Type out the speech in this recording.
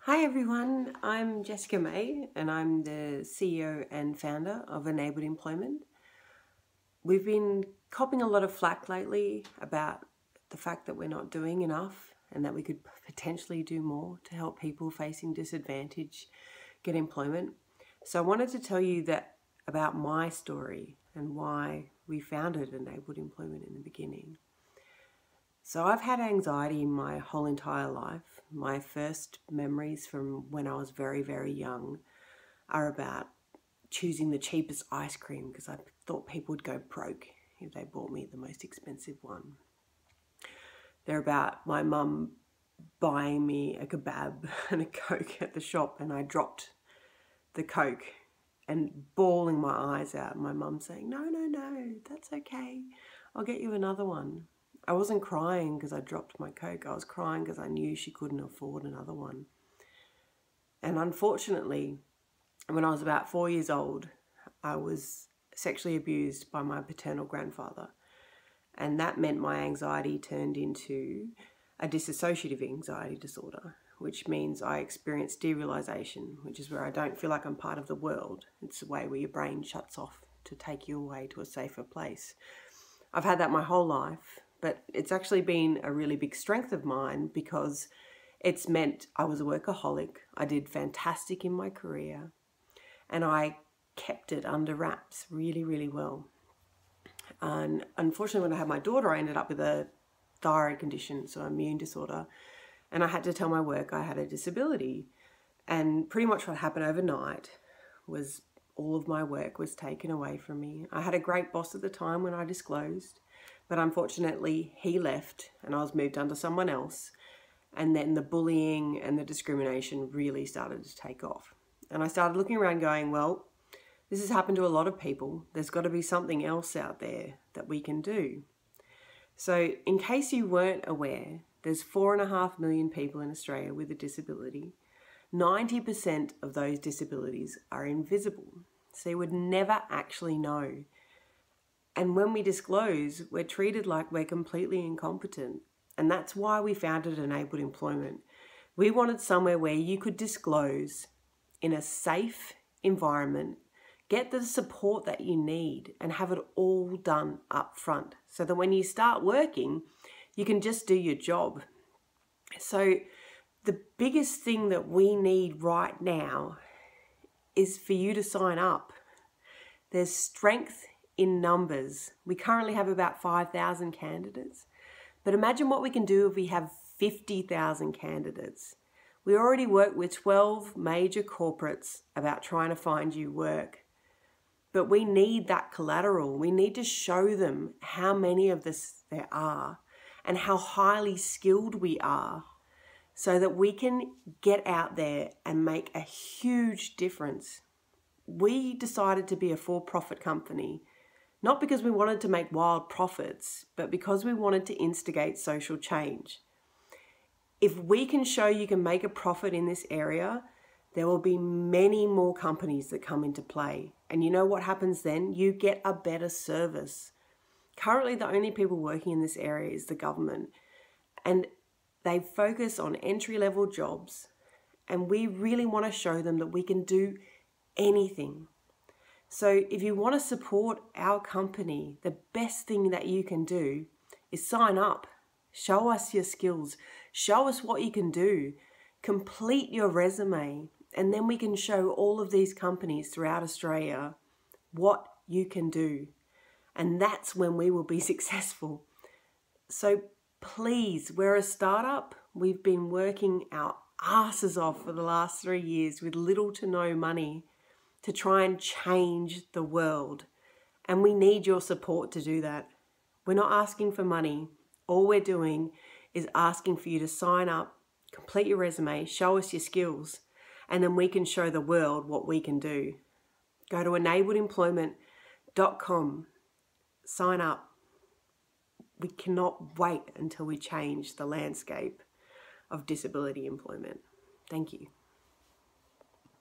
Hi everyone, I'm Jessica May and I'm the CEO and founder of Enabled Employment. We've been copping a lot of flack lately about the fact that we're not doing enough and that we could potentially do more to help people facing disadvantage get employment. So I wanted to tell you about my story and why we founded Enabled Employment in the beginning. So I've had anxiety my whole entire life. My first memories from when I was very, very young are about choosing the cheapest ice cream because I thought people would go broke if they bought me the most expensive one. They're about my mum buying me a kebab and a Coke at the shop, and I dropped the Coke and bawling my eyes out. My mum saying, no, that's okay. I'll get you another one. I wasn't crying because I dropped my Coke. I was crying because I knew she couldn't afford another one. And unfortunately, when I was about 4 years old, I was sexually abused by my paternal grandfather. And that meant my anxiety turned into a dissociative anxiety disorder, which means I experienced derealization, which is where I don't feel like I'm part of the world. It's the way where your brain shuts off to take you away to a safer place. I've had that my whole life, but it's actually been a really big strength of mine because it's meant I was a workaholic. I did fantastic in my career and I kept it under wraps really, really well. And unfortunately, when I had my daughter, I ended up with a thyroid condition, so immune disorder. And I had to tell my work I had a disability. And pretty much what happened overnight was all of my work was taken away from me. I had a great boss at the time when I disclosed, but unfortunately he left and I was moved under someone else. And then the bullying and the discrimination really started to take off. And I started looking around going, well, this has happened to a lot of people. There's got to be something else out there that we can do. So in case you weren't aware, there's 4.5 million people in Australia with a disability. 90% of those disabilities are invisible. So you would never actually know. And when we disclose, we're treated like we're completely incompetent. And that's why we founded Enabled Employment. We wanted somewhere where you could disclose in a safe environment, get the support that you need and have it all done up front so that when you start working, you can just do your job. So the biggest thing that we need right now is for you to sign up. There's strength in numbers. We currently have about 5,000 candidates, but imagine what we can do if we have 50,000 candidates. We already work with 12 major corporates about trying to find you work. But we need that collateral. We need to show them how many of this there are and how highly skilled we are so that we can get out there and make a huge difference. We decided to be a for-profit company, not because we wanted to make wild profits, but because we wanted to instigate social change. If we can show you can make a profit in this area, there will be many more companies that come into play. And you know what happens then? You get a better service. Currently, the only people working in this area is the government. And they focus on entry-level jobs. And we really want to show them that we can do anything. So if you want to support our company, the best thing that you can do is sign up. Show us your skills. Show us what you can do. Complete your resume. And then we can show all of these companies throughout Australia what you can do. And that's when we will be successful. So please, we're a startup. We've been working our asses off for the last 3 years with little to no money to try and change the world. And we need your support to do that. We're not asking for money. All we're doing is asking for you to sign up, complete your resume, show us your skills, and then we can show the world what we can do. Go to enabledemployment.com, sign up. We cannot wait until we change the landscape of disability employment. Thank you.